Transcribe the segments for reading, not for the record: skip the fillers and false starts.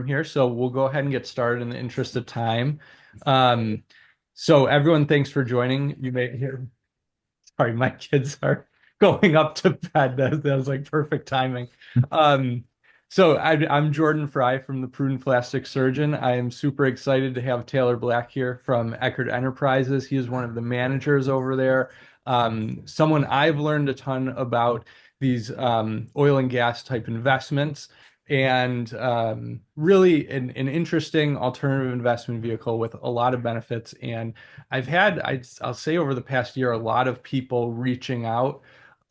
here, so we'll go ahead and get started in the interest of time. Um, so everyone, thanks for joining. You may hear, sorry, my kids are going up to bed. That was like perfect timing. Um, I'm Jordan Fry from the Prudent Plastic Surgeon. I am super excited to have Taylor Black here from Eckard Enterprises. He is one of the managers over there. Someone I've learned a ton about these oil and gas type investments and really an interesting alternative investment vehicle with a lot of benefits. And I'll say over the past year, a lot of people reaching out,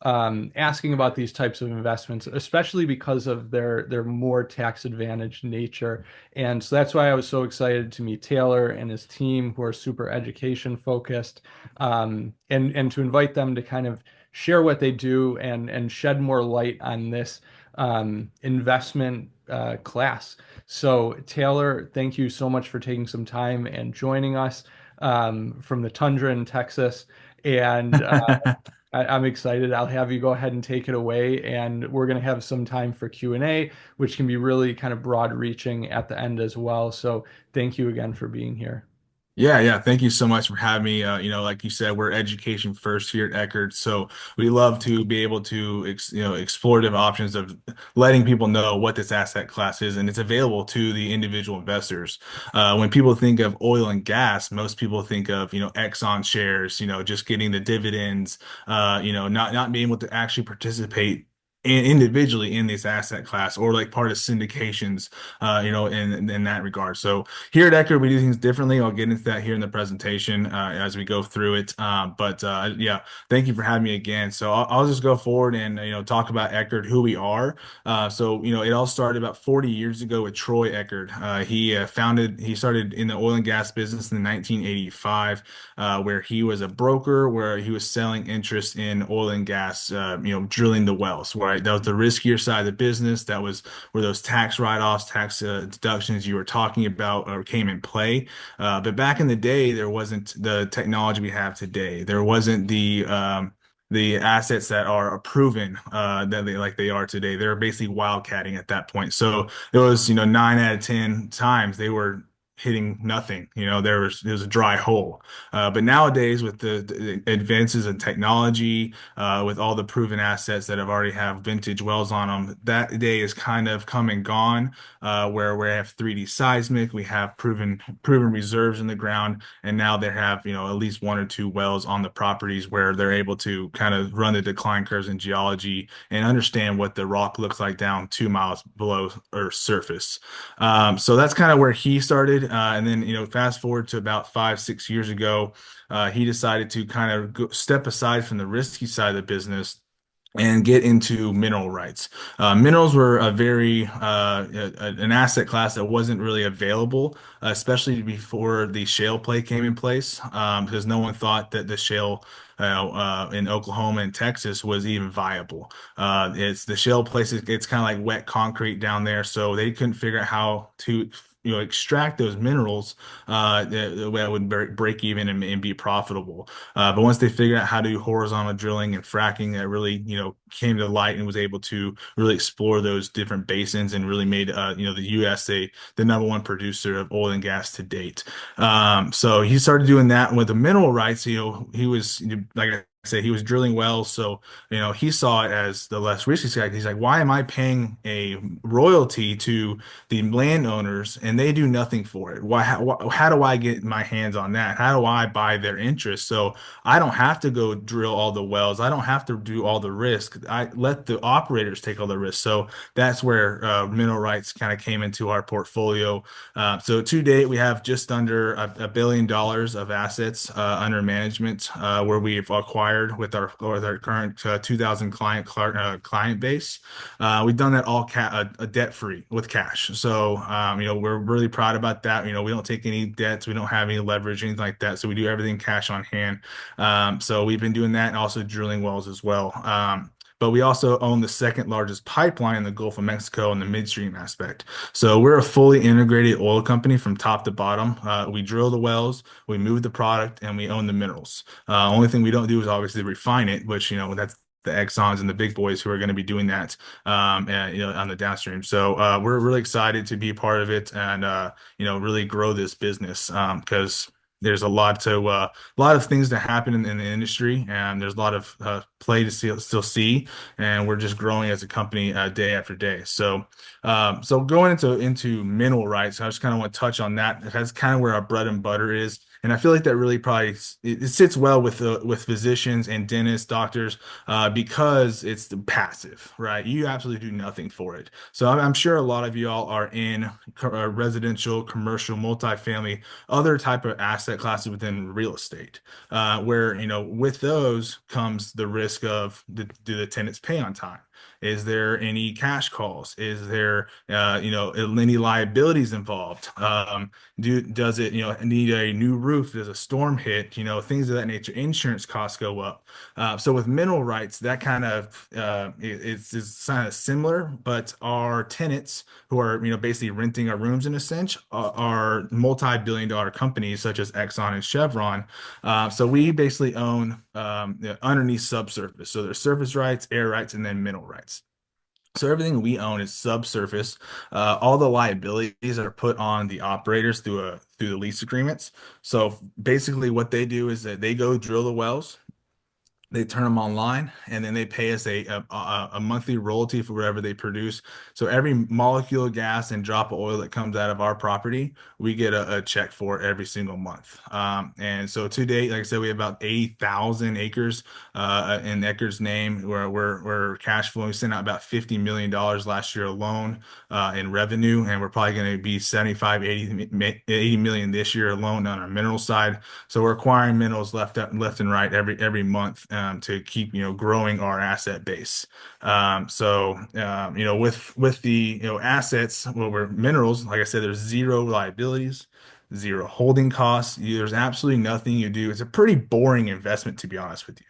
asking about these types of investments, especially because of their more tax advantaged nature. And so that's why I was so excited to meet Taylor and his team, who are super education focused, and to invite them to kind of share what they do and shed more light on this investment class. So, Taylor, thank you so much for taking some time and joining us from the tundra in Texas. And I'm excited. I'll have you go ahead and take it away, and we're going to have some time for Q&A, which can be really kind of broad reaching at the end as well. So, thank you again for being here. Yeah. Thank you so much for having me. Like you said, we're education first here at Eckerd, so we love to be able to, explore different options of letting people know what this asset class is, and it's available to the individual investors. When people think of oil and gas, most people think of, Exxon shares, just getting the dividends, not being able to actually participate individually in this asset class or like part of syndications, in that regard. So here at Eckerd, we do things differently. I'll get into that here in the presentation as we go through it. Yeah, thank you for having me again. So I'll just go forward and talk about Eckerd, who we are. It all started about 40 years ago with Troy Eckerd. He started in the oil and gas business in 1985, where he was a broker, where he was selling interest in oil and gas, drilling the wells. Right, that was the riskier side of the business. That was where those tax write-offs, tax deductions you were talking about came in play. But back in the day, there wasn't the technology we have today. There wasn't the assets that are proven that they are today. They're basically wildcatting at that point. So it was, 9 out of 10 times they were hitting nothing. There was a dry hole. But nowadays, with the advances in technology, with all the proven assets that have already have vintage wells on them, that day is kind of come and gone. Where we have 3D seismic, we have proven reserves in the ground, and now they have at least one or two wells on the properties where they're able to kind of run the decline curves in geology and understand what the rock looks like down 2 miles below Earth's surface. So that's kind of where he started, and then fast forward to about 5, 6 years ago, he decided to kind of step aside from the risky side of the business and get into mineral rights. Minerals were an asset class that wasn't really available, especially before the shale play came in place, because no one thought that the shale in Oklahoma and Texas was even viable. It's the shale places, it's kind of like wet concrete down there, so they couldn't figure out how to extract those minerals that would break even and be profitable. But once they figured out how to do horizontal drilling and fracking, that really, came to light and was able to really explore those different basins and really made, the U.S. the number one producer of oil and gas to date. So he started doing that with the mineral rights. He was, like I said, he was drilling wells. So, he saw it as the less risky side. He's like, why am I paying a royalty to the landowners and they do nothing for it? How do I get my hands on that? How do I buy their interest? So I don't have to go drill all the wells. I don't have to do all the risk. I let the operators take all the risk. So that's where mineral rights kind of came into our portfolio. So to date, we have just under $1 billion of assets under management, where we've acquired with our current 2,000 client base. We've done that all debt free with cash. So we're really proud about that. We don't take any debts, we don't have any leverage, anything like that. So we do everything cash on hand. So we've been doing that and also drilling wells as well. But we also own the second largest pipeline in the Gulf of Mexico in the midstream aspect. So we're a fully integrated oil company from top to bottom. We drill the wells, we move the product, and we own the minerals. Only thing we don't do is obviously refine it, which that's the Exxons and the big boys who are going to be doing that, and, on the downstream. So we're really excited to be a part of it and really grow this business because there's a lot of things that happen in the industry, and there's a lot of play to still see, and we're just growing as a company day after day. So going into mineral rights, I just kind of want to touch on that. That's kind of where our bread and butter is. And I feel like that really probably it sits well with physicians and dentists, doctors, because it's the passive, right? You absolutely do nothing for it. So I'm sure a lot of y'all are in residential, commercial, multifamily, other type of asset classes within real estate, where with those comes the risk of do the tenants pay on time? Is there any cash calls? Is there any liabilities involved? Does it need a new roof? Does a storm hit? Things of that nature. Insurance costs go up. So with mineral rights, that kind of it's kind of similar, but our tenants who are basically renting our rooms in a sense are multi-billion-dollar companies such as Exxon and Chevron. So we basically own underneath subsurface. So there's surface rights, air rights, and then mineral rights. So everything we own is subsurface. All the liabilities are put on the operators through the lease agreements. So basically, what they do is that they go drill the wells, they turn them online, and then they pay us a monthly royalty for whatever they produce. So every molecule of gas and drop of oil that comes out of our property, we get a check for every single month. And so to date, like I said, we have about 80,000 acres in Eckard's name where we're cash flowing. We sent out about $50 million last year alone in revenue, and we're probably going to be 75, 80 million this year alone on our mineral side. So we're acquiring minerals left and right every month to keep growing our asset base. With the assets, well, we're minerals. Like I said, there's zero liabilities, zero holding costs. There's absolutely nothing you do. It's a pretty boring investment, to be honest with you.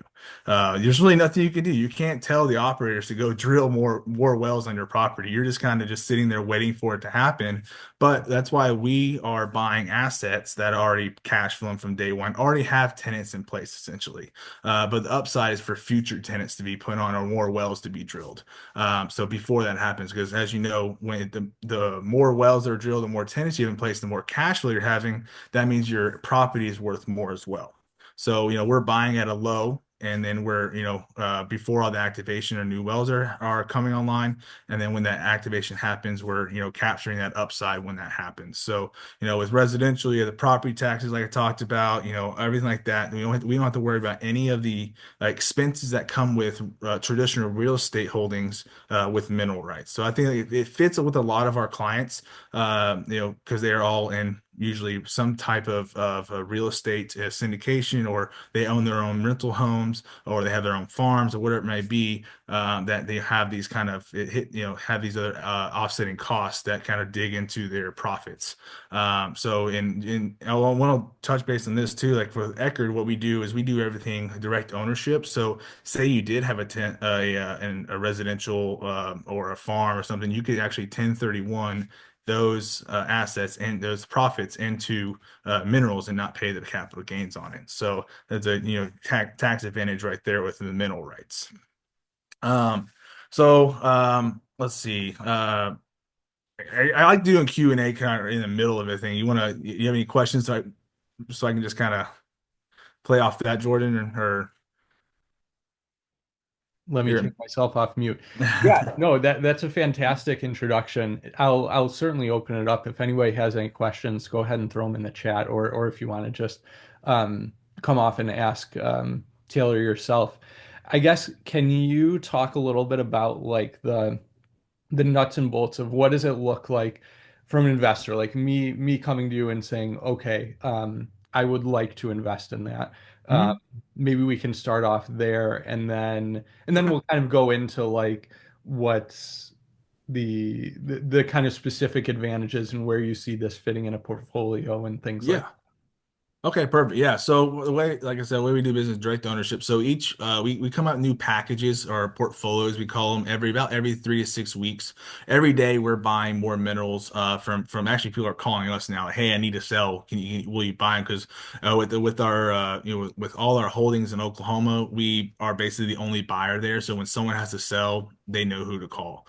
There's really nothing you can do. You can't tell the operators to go drill more wells on your property. You're just kind of just sitting there waiting for it to happen. But that's why we are buying assets that already cash flowing from day one, already have tenants in place essentially. But the upside is for future tenants to be put on or more wells to be drilled. So before that happens, because as you know, when the more wells are drilled, the more tenants you have in place, the more cash flow you're having. That means your property is worth more as well. So, we're buying at a low, and then we're, before all the activation or new wells are coming online. And then when that activation happens, we're, capturing that upside when that happens. So, with residential, you have the property taxes, like I talked about, everything like that. We don't have to worry about any of the expenses that come with traditional real estate holdings with mineral rights. So I think it fits with a lot of our clients, because they're all in usually some type of a real estate syndication, or they own their own rental homes, or they have their own farms, or whatever it may be, that they have these kind of have these other offsetting costs that kind of dig into their profits. I want to touch base on this too. Like for Eckard, what we do is we do everything direct ownership. So say you did have a residential or a farm or something, you could actually 1031 those assets and those profits into minerals and not pay the capital gains on it. So that's a tax advantage right there with the mineral rights. Let's see. I like doing Q&A kind of in the middle of everything. You have any questions so I can just kind of play off that, Jordan, or Let me you're take myself off mute. Yeah, no, that's a fantastic introduction. I'll certainly open it up. If anybody has any questions, go ahead and throw them in the chat, or if you want to just um, come off and ask Taylor yourself. I guess, can you talk a little bit about like the nuts and bolts of what does it look like from an investor, like me coming to you and saying, okay, I would like to invest in that. Uh, Mhm. Maybe we can start off there, and then we'll kind of go into like what's the kind of specific advantages and where you see this fitting in a portfolio and things like Yeah. Okay, perfect. Yeah. So the way, like I said, the way we do business, direct ownership. So each we come out with new packages or portfolios, we call them every 3 to 6 weeks. Every day we're buying more minerals from actually people are calling us now. Hey, I need to sell. Will you buy them? Because with our with all our holdings in Oklahoma, we are basically the only buyer there. So when someone has to sell, they know who to call.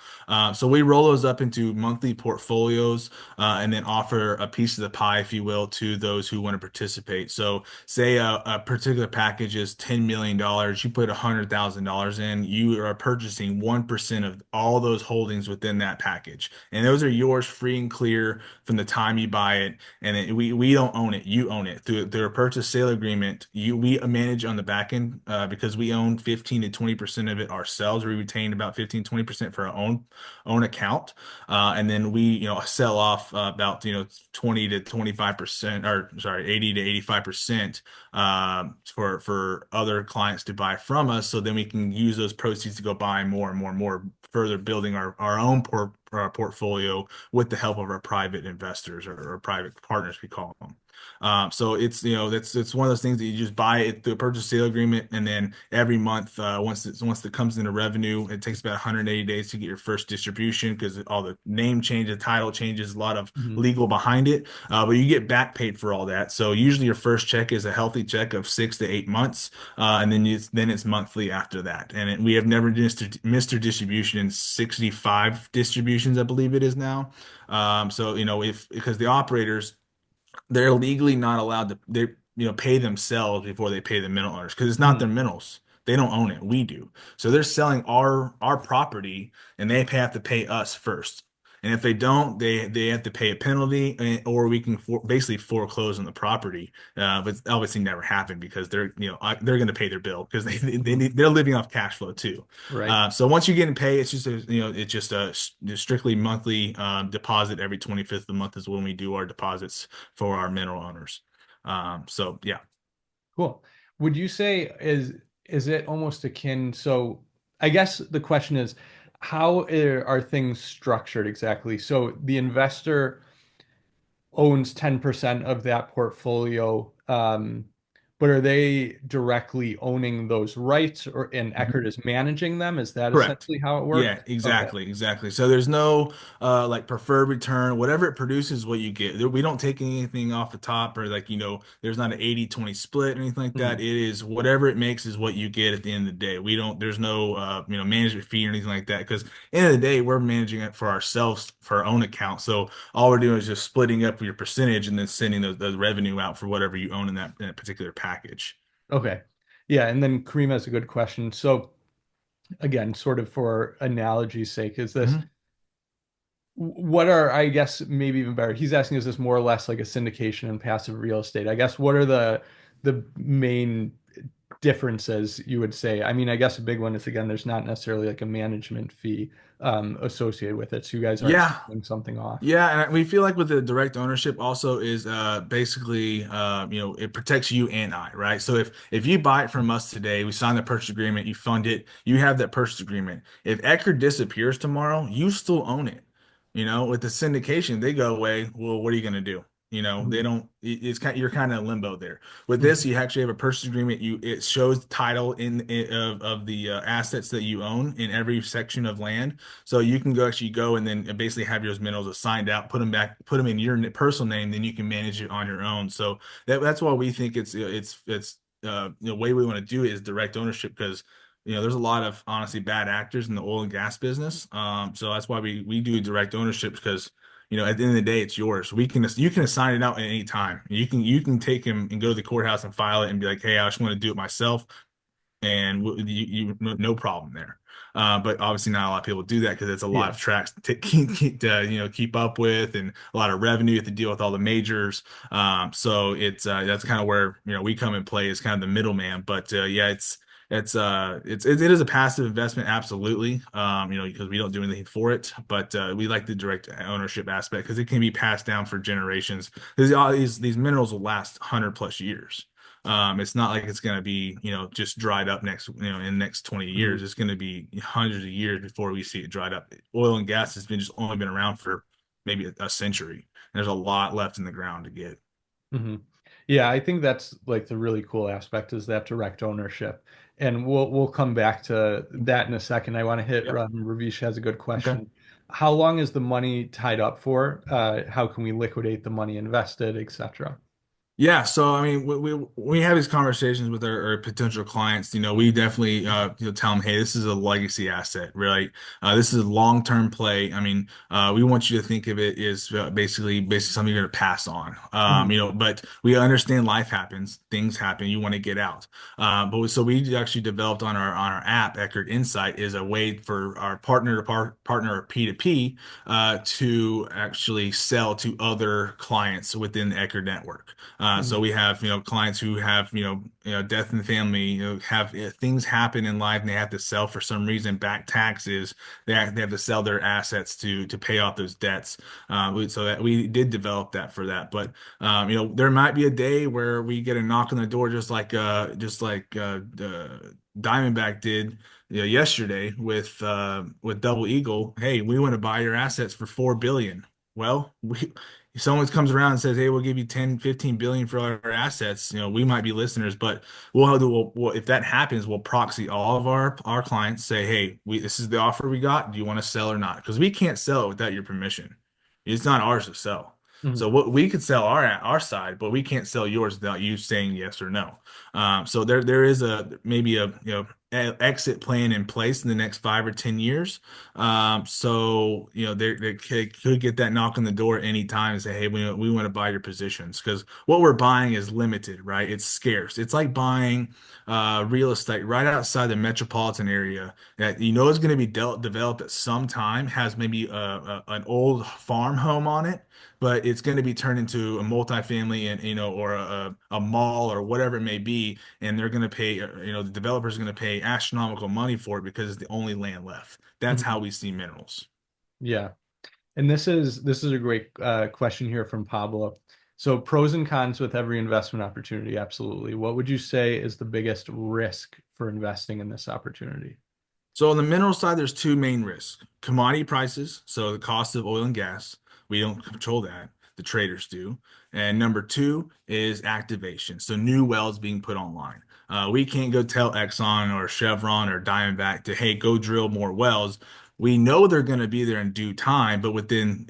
So we roll those up into monthly portfolios and then offer a piece of the pie, if you will, to those who want to participate. So, say a particular package is $10 million, you put $100,000 in, you are purchasing 1% of all those holdings within that package. And those are yours free and clear from the time you buy it. And we don't own it, you own it. Through a purchase sale agreement, we manage on the back end because we own 15 to 20% of it ourselves. We retain about 15 to 20% for our own account. And then we, sell off about, 20 to 25%, or sorry, 80 to 85% for other clients to buy from us. So then we can use those proceeds to go buy more and more and more, further building our own portfolio with the help of our private investors or private partners, we call them. So it's that's one of those things that you just buy it through a purchase sale agreement, and then every month, once it comes into revenue, it takes about 180 days to get your first distribution because all the name changes, title changes, a lot of Mhm. legal behind it. But you get back paid for all that. So usually your first check is a healthy check of 6 to 8 months, and then it's monthly after that. And we have never missed a distribution in 65 distributions, I believe it is now. So if because the operators, they're legally not allowed to pay themselves before they pay the mineral owners because it's not Mhm. their minerals. They don't own it. We do. So they're selling our property and they have to pay us first. And if they don't, they have to pay a penalty, or we can basically foreclose on the property. But it's obviously never happened because they're going to pay their bill because Mhm. they're living off cash flow too. Right. So once you get in pay, it's just a strictly monthly deposit. Every 25th of the month is when we do our deposits for our mineral owners. So yeah. Cool. Would you say is it almost akin? So I guess the question is, how are things structured exactly? So the investor owns 10% of that portfolio, but are they directly owning those rights, or and Eckard is managing them? Is that Correct. essentially how it Yeah, works? Okay. exactly, exactly. So there's no like preferred return. Whatever it produces is what you get. We don't take anything off the top, or like, there's not an 80-20 split or anything like that. Mhm. It is whatever it makes is what you get at the end of the day. There's no management fee or anything like that, because end of the day we're managing it for ourselves for our own account. So all we're doing is just splitting up your percentage and then sending the revenue out for whatever you own in that particular package. Okay. Yeah, and then Kareem has a good question. So again, sort of for analogy's sake, is this Mhm. what are, I guess, maybe even better. He's asking, is this more or less like a syndication and passive real estate? I guess what are the main differences you would say? I mean, I guess a big one is again, there's not necessarily like a management fee associated with it. So you guys aren't Yeah, selling something off. Yeah, and we feel like with the direct ownership also is basically it protects you and I, right? So if you buy it from us today, we sign the purchase agreement, you fund it, you have that purchase agreement. If Eckerd disappears tomorrow, you still own it. With the syndication, they go away. Well, what are you going to do? They Mhm. don't. You're kind of in limbo there. With this, Mhm. you actually have a purchase agreement. It shows the title of the assets that you own in every section of land. So you can go and then basically have your minerals assigned out, put them in your personal name, then you can manage it on your own. So that's why we think the way we want to do it is direct ownership because there's a lot of honestly bad actors in the oil and gas business. So that's why we do direct ownership because at the end of the day it's yours. You can assign it out at any time. You can take him and go to the courthouse and file it and be like, hey, I just want to do it myself, and no problem there. But obviously not a lot of people do that because it's a lot Yeah. of tracks to keep up with, and a lot of revenue. You have to deal with all the majors. So it's that's kind of where we come and play as kind of the middleman. But yeah, it is a passive investment, absolutely. Because we don't do anything for it, but we like the direct ownership aspect because it can be passed down for generations. Because all these minerals will last 100 plus years. It's not like it's going to be, just dried up in the next 20 years. Mhm. It's going to be hundreds of years before we see it dried up. Oil and gas has been just only been around for maybe a century. There's a lot left in the ground to get. Mhm. Yeah, I think that's like the really cool aspect is that direct ownership. And we'll come back to that in a second. I want to hit Yep. Ravish has a good Okay. question. How long is the money tied up for? How can we liquidate the money invested, etc.? Yeah, so I mean, we have these conversations with our potential clients. We definitely tell them, hey, this is a legacy asset, right? This is a long-term play. I mean, we want you to think of it as basically something you're going to pass on. Mhm. But we understand life happens, things happen, you want to get out. So we actually developed on our app, Eckard Insight, is a way for our partner to partner or P2P to actually sell to other clients within the Eckard network. So Mhm. we have, clients who have, death in the family, have things happen in life and they have to sell for some reason, back taxes. They have to sell their assets to pay off those debts. So that we did develop that for that. But there might be a day where we get a knock on the door, just like Diamondback did, yesterday with Double Eagle. Hey, we want to buy your assets for 4 billion. Well, if someone comes around and says, "Hey, we'll give you 10, 15 billion for our assets," we might be listeners, but if that happens, we'll proxy all of our clients, say, "Hey, this is the offer we got. Do you want to sell or not?" Because we can't sell it without your permission. It's not ours to sell. So Mhm. what we could sell our side, but we can't sell yours without you saying yes or no. So there is maybe a exit plan in place in the next 5 or 10 years. So they could get that knock on the door anytime and say, "Hey, we want to buy your positions," because what we're buying is limited, right? It's scarce. It's like buying real estate right outside the metropolitan area that is going to be developed at some time, has maybe an old farm home on it, but it's going to be turned into a multifamily and or a mall or whatever it may be, and they're going to pay, the developer's going to pay astronomical money for it because it's the only land left. That's how Mhm. we see minerals. Yeah. And this is a great question here from Pablo. So pros and cons with every investment opportunity, absolutely. What would you say is the biggest risk for investing in this opportunity? So on the mineral side, there's two main risks. Commodity prices, so the cost of oil and gas. We don't control that. The traders do. And number two is activation. So new wells being put online. We can't go tell Exxon or Chevron or Diamondback to, hey, go drill more wells. We know they're going to be there in due time, but within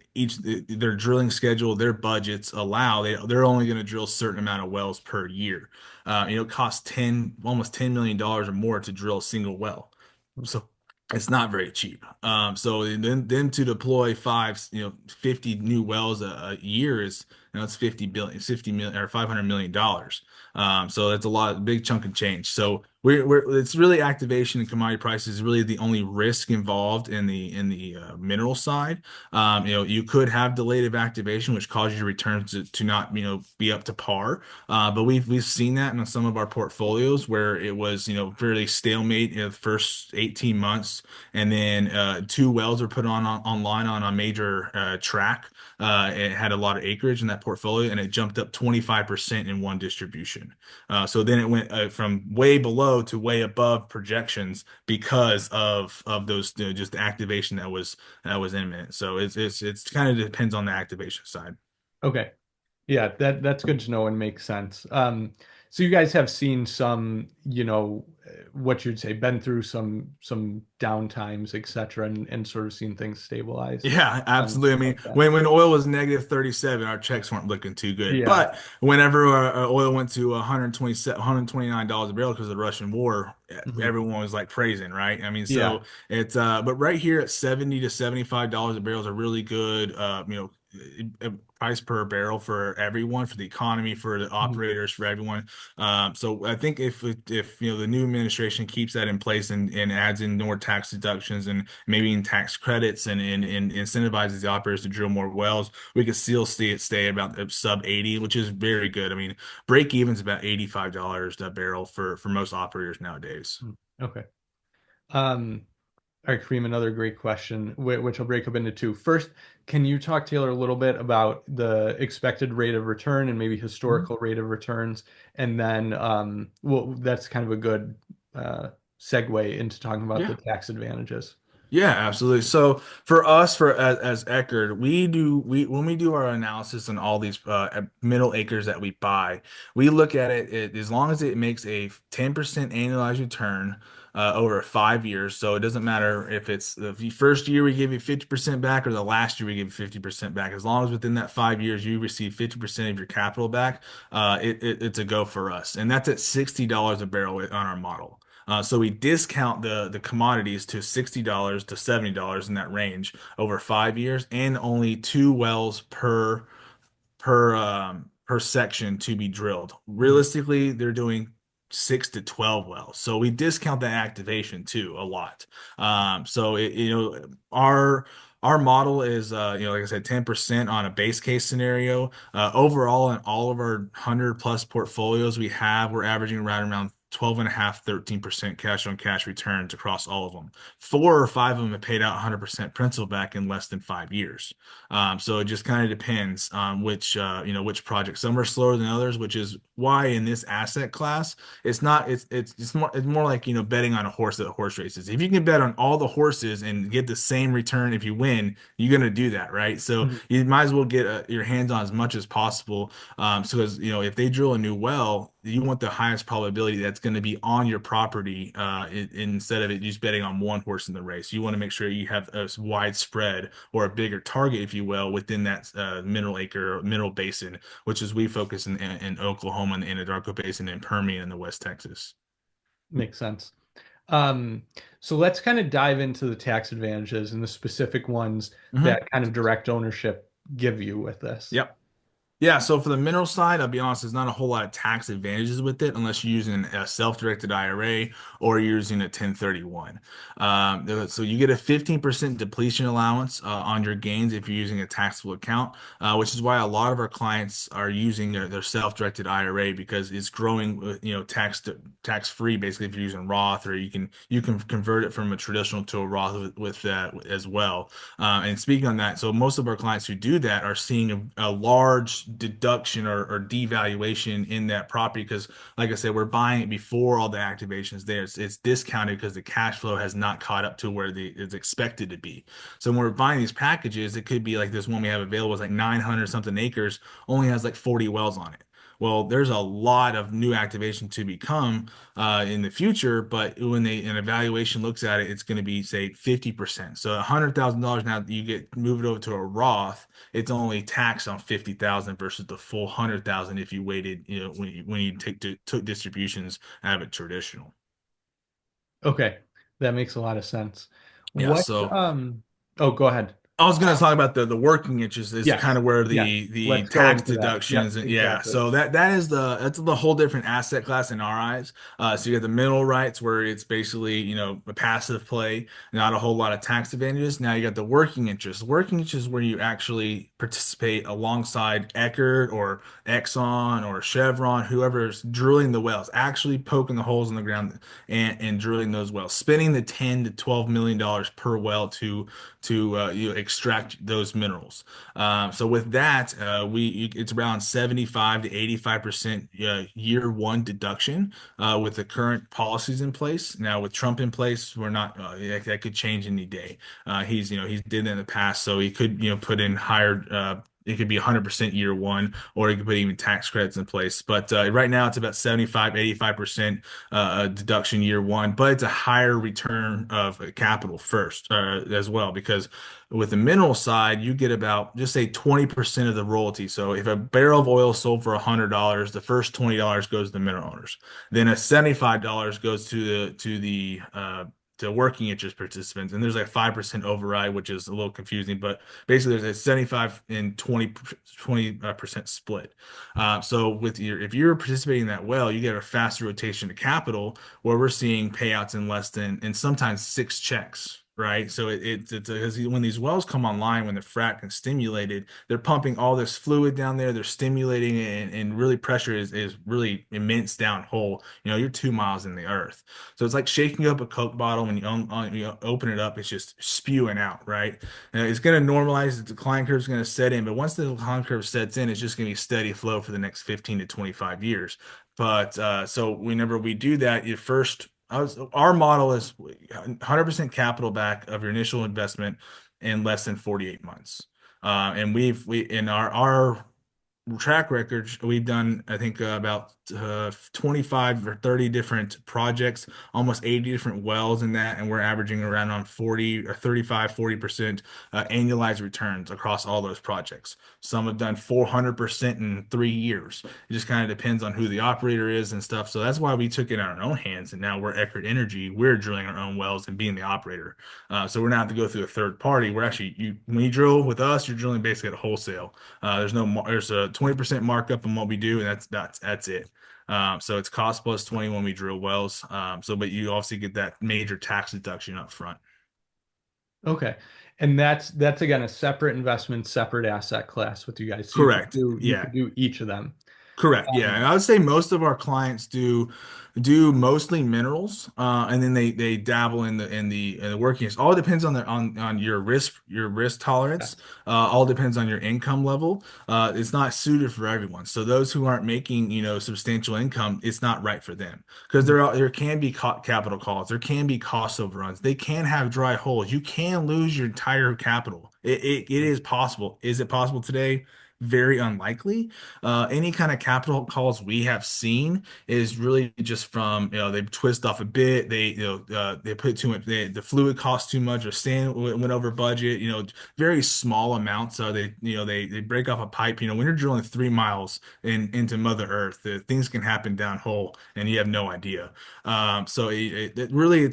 their drilling schedule, their budgets allow, they're only going to drill a certain amount of wells per year. It costs almost $10 million or more to drill a single well. So it's not very cheap. So then to deploy 50 new wells a year is, it's 50 billion, 50 million or $500 million. So that's a big chunk of change. So it's really activation and commodity prices is really the only risk involved in the mineral side. You could have delayed of activation, which causes your returns to not, be up to par. But we've seen that in some of our portfolios where it was, fairly stalemate in the first 18 months, and then two wells were put online on a major track. It had a lot of acreage in that portfolio, and it jumped up 25% in one distribution. So then it went from way below to way above projections because of those, just the activation that was imminent. So it's kind of depends on the activation side. Okay. Yeah, that's good to know and makes sense. So you guys have seen some, what you'd say, been through some downtimes, et cetera, and sort of seen things stabilize. Yeah, absolutely. I mean, Like that. when oil was negative 37, our checks weren't looking too good. Yeah. But whenever our oil went to 127, $129 a barrel because of the Russian war, Mhm. everyone was like praising, right? I mean, Yeah. so it's but right here at 70 to $75 a barrel is a really good price per barrel for everyone, for the economy, for the Mhm. operators, for everyone. So I think if the new administration keeps that in place and adds in more tax deductions and maybe in tax credits and incentivizes the operators to drill more wells, we could still see it stay about sub 80, which is very good. I mean, break even's about $85 a barrel for most operators nowadays. Mhm. Okay. Um, all right, Kareem, another great question, which I'll break up into two. First, can you talk, Taylor, a little bit about the expected rate of return and maybe historical rate of returns? And then, well, that's kind of a good segue into talking about the Yeah. tax advantages. Yeah, absolutely. So for us, for as Eckerd, we when we do our analysis on all these middle acres that we buy, we look at it as long as it makes a 10% annualized return over 5 years. So it doesn't matter if it's the first year we give you 50% back or the last year we give you 50% back. As long as within that 5 years you receive 50% of your capital back, it's a go for us. And that's at $60 a barrel on our model. So we discount the commodities to $60 to $70 in that range over 5 years, and only two wells per section to be drilled. Mhm. Realistically, they're doing 6 to 12 wells, so we discount that activation too a lot. So our model is like I said, 10% on a base case scenario. Overall, in all of our 100 plus portfolios we have, we're averaging around 12 and a half, 13% cash on cash returns across all of them. 4 or 5 of them have paid out 100% principal back in less than 5 years. So it just kind of depends on which project. Some are slower than others, which is why in this asset class, it's more like betting on a horse at horse races. If you can bet on all the horses and get the same return if you win, you're gonna do that, right? So Mhm. you might as well get your hands on as much as possible. So as if they drill a new well, you want the highest probability that's going to be on your property instead of it just betting on one horse in the race. You want to make sure you have a widespread or a bigger target, if you will, within that mineral acre or mineral basin, which is we focus in Oklahoma and the Anadarko Basin and Permian in the West Texas. Makes sense. Um, so let's kind of dive into the tax advantages and the specific ones Hmm. that kind of direct ownership give you with this. Yep. Yeah, so for the mineral side, I'll be honest, there's not a whole lot of tax advantages with it unless you're using a self-directed IRA or you're using a 1031. So you get a 15% depletion allowance on your gains if you're using a taxable account, which is why a lot of our clients are using their self-directed IRA because it's growing, tax-free basically if you're using Roth, or you can convert it from a traditional to a Roth with that as well. And speaking on that, so most of our clients who do that are seeing a large deduction or devaluation in that property because, like I said, we're buying it before all the activations there. It's discounted because the cash flow has not caught up to where it's expected to be. So when we're buying these packages, it could be like this one we have available is like 900 something acres, only has like 40 wells on it. Well, there's a lot of new activation to become in the future, but when an evaluation looks at it, it's going to be say 50%. So $100,000 now you get move it over to a Roth, it's only taxed on 50,000 versus the full 100,000 if you waited, when you took distributions out of a traditional. Okay, that makes a lot of sense. Yeah, What, so oh, go ahead. I was going to talk about the working interest is kind Yes, of where yes. the Let's go tax into that. deductions Yep, and yeah, exactly. so that's the whole different asset class in our eyes. So you have the mineral rights where it's basically a passive play, not a whole lot of tax advantages. Now you got the working interest. Working interest is where you actually participate alongside Eckerd or Exxon or Chevron, whoever's drilling the wells, actually poking the holes in the ground and drilling those wells, spending the 10 to 12 million dollars per well to extract those minerals. So with that, it's around 75 to 85% year one deduction with the current policies in place. Now with Trump in place, we're not that could change any day. He's did it in the past, so he could put in higher. It could be 100% year one, or he could put even tax credits in place. But right now, it's about 75, 85% deduction year one, but it's a higher return of capital first as well, because with the mineral side, you get about just say 20% of the royalty. So if a barrel of oil sold for $100, the first $20 goes to the mineral owners. Then a $75 goes to working interest participants, and there's like 5% override, which is a little confusing, but basically there's a 75 and 20% split. So if you're participating that well, you get a faster rotation to capital where we're seeing payouts in less than, and sometimes six checks. Right. So it's because when these wells come online, when the frac and stimulated, they're pumping all this fluid down there. They're stimulating it, and really pressure is really immense down hole. You're 2 miles in the earth. So it's like shaking up a Coke bottle when you open it up, it's just spewing out, right? And it's going to normalize, the decline curve is going to set in, but once the decline curve sets in, it's just going to be steady flow for the next 15 to 25 years. But so whenever we do that, your first our model is 100% capital back of your initial investment in less than 48 months. And we in our track record, we've done, I think, about 25 or 30 different projects, almost 80 different wells in that, and we're averaging around on 40 or 35, 40% annualized returns across all those projects. Some have done 400% in 3 years. It just kind of depends on who the operator is and stuff. So that's why we took it in our own hands, and now we're Eckard Energy. We're drilling our own wells and being the operator. So we're not have to go through a third party. We're actually, when you drill with us, you're drilling basically at a wholesale. There's a 20% markup on what we do, and that's it. So it's cost plus 20 when we drill wells. But you obviously get that major tax deduction up front. Okay. And that's again a separate investment, separate asset class with you guys. So Correct. you Yeah. could do each of them. Correct. Yeah. And Um, I would say most of our clients do mostly minerals, and then they dabble in the workings. All depends on on your risk tolerance. yes. All depends on your income level. It's not suited for everyone. So those who aren't making substantial income, it's not right for them because Mhm. there can be capital calls. There can be cost overruns. They can have dry holes. You can lose your entire capital. It is possible. Is it possible today? Very unlikely. Any kind of capital calls we have seen is really just from they twist off a bit, they put too much, the fluid costs too much, or sand went over budget, very small amounts. They break off a pipe. When you're drilling 3 miles into Mother Earth, things can happen downhole and you have no idea. So it really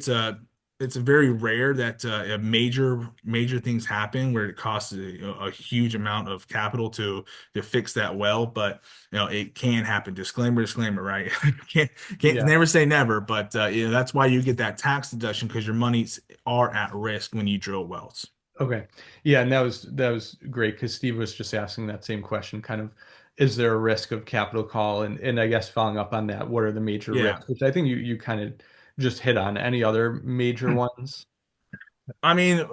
it's very rare that major things happen where it costs a huge amount of capital to fix that well, but it can happen. Disclaimer, disclaimer, right? Can't Yeah. never say never, but that's why you get that tax deduction because your monies are at risk when you drill wells. Okay. Yeah, and that was great because Steve was just asking that same question, kind of, is there a risk of capital call? And I guess following up on that, what are the major Yeah. risks? Which I think you kind of just hit on. Any other major ones? I mean,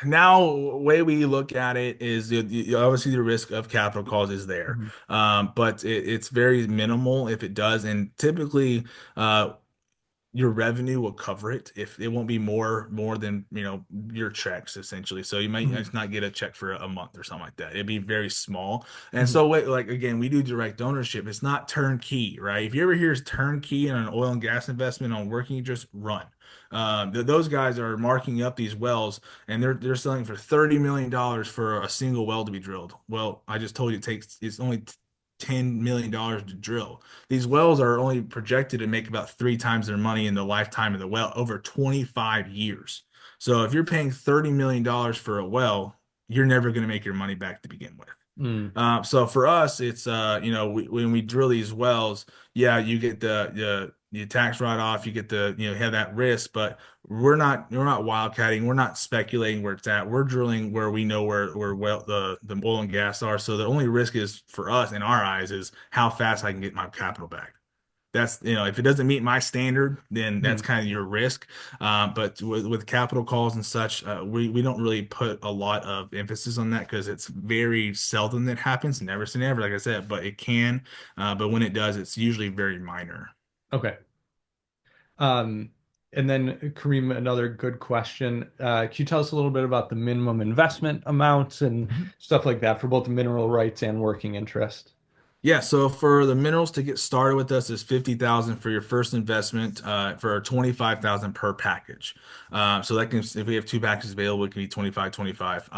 now way we look at it is obviously the risk of capital calls is there, Mhm. but it's very minimal if it does, and typically, uh, your revenue will cover it if it won't be more than your checks essentially. So you might Mhm. just not get a check for a month or something like that. It'd be very small. And Mhm. so like again, we do direct ownership. It's not turnkey, right? If you ever hear turnkey in an oil and gas investment on working, just run. Those guys are marking up these wells and they're selling for $30 million for a single well to be drilled. Well, I just told you it's only $10 million to drill. These wells are only projected to make about 3 times their money in the lifetime of the well over 25 years. So if you're paying $30 million for a well, you're never going to make your money back to begin with. Mm. So for us, it's when we drill these wells, yeah, you get the tax write-off, you get have that risk, but we're not wildcatting, we're not speculating where it's at. We're drilling where we know where well the oil and gas are. So the only risk is for us in our eyes is how fast I can get my capital back. That's, if it doesn't meet my standard, then that's Mhm. kind of your risk. But with capital calls and such, we don't really put a lot of emphasis on that because it's very seldom that happens. Never say never, like I said, but it can. But when it does, it's usually very minor. Okay. Um, and then Kareem, another good question. Can you tell us a little bit about the minimum investment amounts and stuff like that for both the mineral rights and working interest? Yeah, so for the minerals to get started with us is 50,000 for your first investment, for 25,000 per package. So that can, if we have two packages available, it can be 25, 25.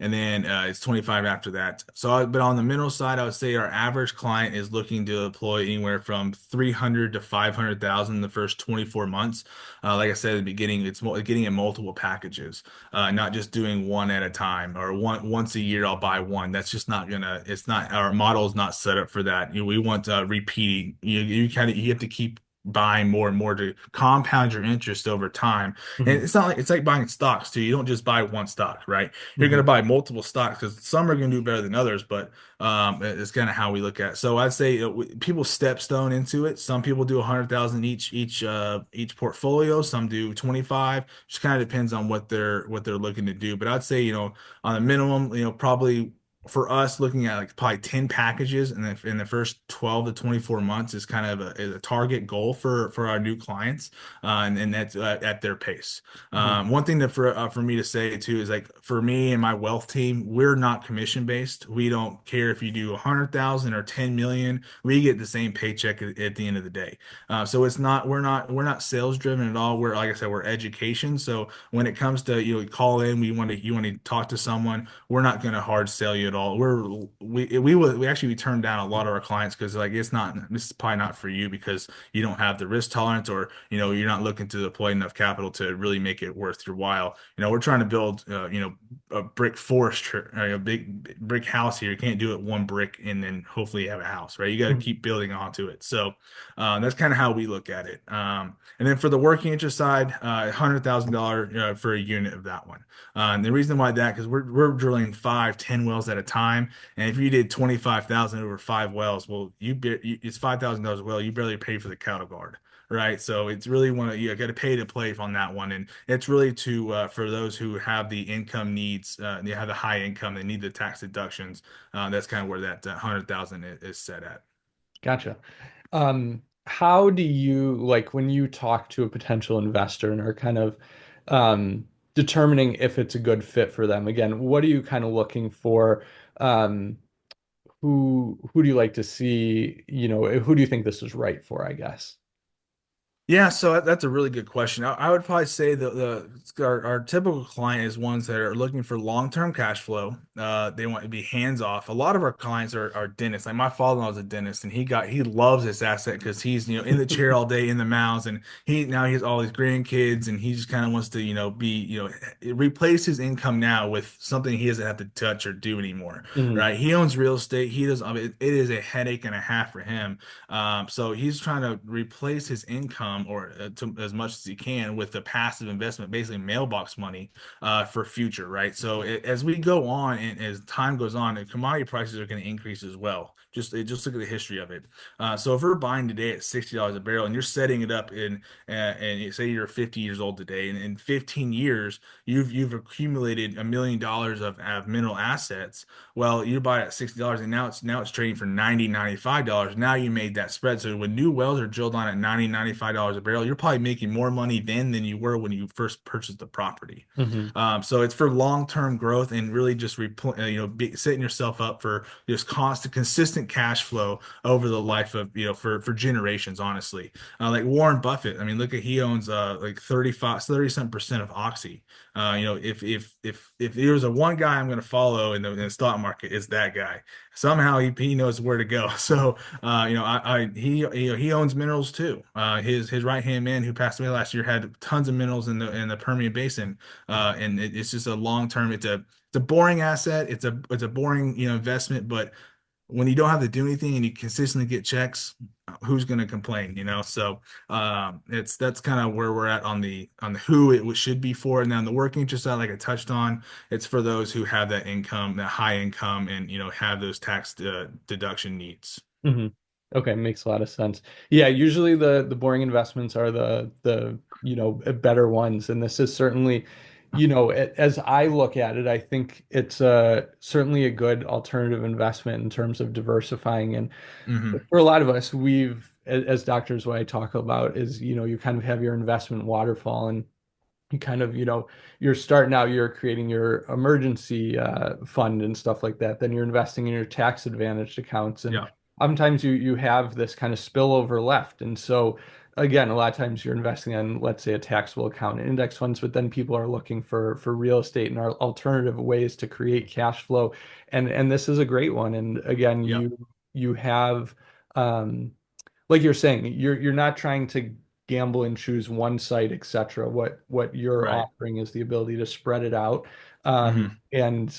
And then it's 25 after that. But on the mineral side, I would say our average client is looking to deploy anywhere from 300 to 500,000 in the first 24 months. Like I said at the beginning, it's getting in multiple packages, not just doing one at a time or once a year I'll buy one. That's just not gonna. It's not, our model is not set up for that. We want repeating. You have to keep buying more and more to compound your interest over time. And Hmm. it's like buying stocks too. You don't just buy one stock, right? You're gonna Hmm. buy multiple stocks because some are gonna do better than others, but it's kind of how we look at it. So I'd say people stepstone into it. Some people do 100,000 each portfolio. Some do 25. Just kind of depends on what they're looking to do. But I'd say on a minimum, probably for us, looking at like probably 10 packages and then in the first 12 to 24 months is kind of a target goal for our new clients, and that's at their pace. Mhm. One thing that for me to say too is like for me and my wealth team, we're not commission based. We don't care if you do 100,000 or 10 million. We get the same paycheck at the end of the day. So it's not we're not sales driven at all. We're like I said, we're education. So when it comes to call in, you want to talk to someone, we're not going to hard sell you at all. We actually turn down a lot of our clients because like this is probably not for you because you don't have the risk tolerance or you're not looking to deploy enough capital to really make it worth your while. We're trying to build a brick forest, a big brick house here. You can't do it one brick and then hopefully you have a house, right? You got to Mhm. keep building onto it. So that's kind of how we look at it. And then for the working interest side, $100,000 for a unit of that one. And the reason why that, because we're drilling 5, 10 wells at a time, and if you did 25,000 over 5 wells, well, it's $5,000 a well. You barely pay for the cattle guard, right? So it's really you got to pay to play on that one, and it's really to for those who have the income needs, they have the high income, they need the tax deductions. That's kind of where that 100,000 is set at. Gotcha. How do you like when you talk to a potential investor and are kind of determining if it's a good fit for them? Again, what are you kind of looking for? Um, who do you like to see? Who do you think this is right for, I guess? Yeah, so that's a really good question. I would probably say our typical client is ones that are looking for long-term cash flow. They want to be hands-off. A lot of our clients are dentists. Like my father-in-law is a dentist, and he loves this asset because he's in the chair all day in the mouths, and he has all these grandkids, and he just kind of wants to be replace his income now with something he doesn't have to touch or do anymore, Mhm. right? He owns real estate. He does. I mean, it is a headache and a half for him. So he's trying to replace his income or as much as he can with the passive investment, basically mailbox money for future, right? So as we go on and as time goes on, the commodity prices are going to increase as well. Just look at the history of it. So if we're buying today at $60 a barrel and you're setting it up and you say you're 50 years old today, and in 15 years you've accumulated $1 million of mineral assets. Well, you buy it at $60 and now it's trading for 90, $95. Now you made that spread. So when new wells are drilled on at 90, $95 a barrel, you're probably making more money then than you were when you first purchased the property. Hmm. So it's for long-term growth and really just setting yourself up for just constant, consistent cash flow over the life of for generations. Honestly, like Warren Buffett, I mean, look at he owns like 30-some% of Oxy. If there was a one guy I'm going to follow in the stock market, it's that guy. Somehow he knows where to go. So he owns minerals too. His right hand man who passed away last year had tons of minerals in the Permian Basin, and it's just a long term. It's a boring asset. It's a boring investment, but when you don't have to do anything and you consistently get checks, who's going to complain, So that's kind of where we're at on the who should be for. And then the working interest side, like I touched on, it's for those who have that income, that high income, and have those tax deduction needs. Hmm. Okay, makes a lot of sense. Yeah, usually the boring investments are the better ones, and this is certainly, as I look at it, I think it's certainly a good alternative investment in terms of diversifying. And Hmm. for a lot of us, as doctors, what I talk about is, you kind of have your investment waterfall, and you kind of, you're starting out, you're creating your emergency fund and stuff like that. Then you're investing in your tax advantaged accounts. And Yeah. oftentimes you have this kind of spillover left. And so again, a lot of times you're investing in, let's say, a taxable account and index funds, but then people are looking for real estate and alternative ways to create cash flow. And this is a great one. And again, Yeah. you have um like you're saying, you're not trying to gamble and choose one site, etc. What you're Right. offering is the ability to spread it out. Hmm. And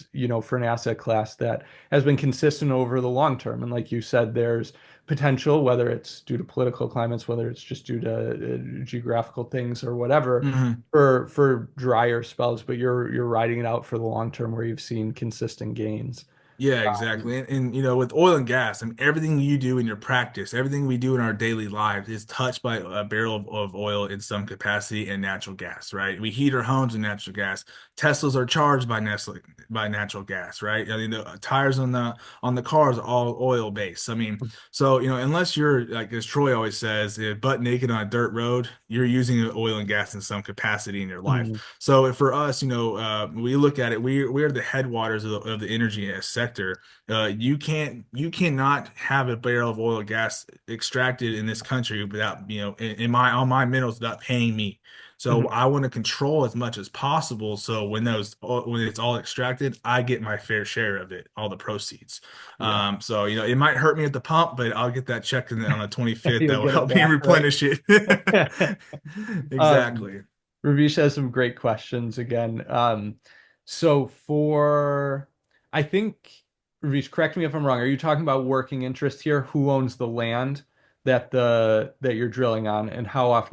for an asset class that has been consistent over the long term. And like you said, there's potential, whether it's due to political climates, whether it's just due to geographical things or whatever, Hmm. for drier spells, but you're riding it out for the long term where you've seen consistent gains. Yeah, exactly. And you know, with oil and gas, I mean, everything you do in your practice, everything we do in our daily lives is touched by a barrel of oil in some capacity and natural gas, right? We heat our homes with natural gas. Teslas are charged by natural gas, right? I mean, the tires on the cars are all oil based. I mean, so you know, unless you're like as Troy always says, butt naked on a dirt road, you're using oil and gas in some capacity in your life. Mhm. So for us, you know, we look at it, we're the headwaters of the energy sector. You cannot have a barrel of oil or gas extracted in this country without, you know, in my on my minerals without paying me. So Mhm. I want to control as much as possible. So when it's all extracted, I get my fair share of it, all the proceeds. Yeah. So you know, it might hurt me at the pump, but I'll get that check on the 25th You'll that will get it help me back, right? replenish it. Um, Exactly. Ravish has some great questions again. So for, I think, Ravish, correct me if I'm wrong. Are you talking about working interest here? Who owns the land that you're drilling on, and how often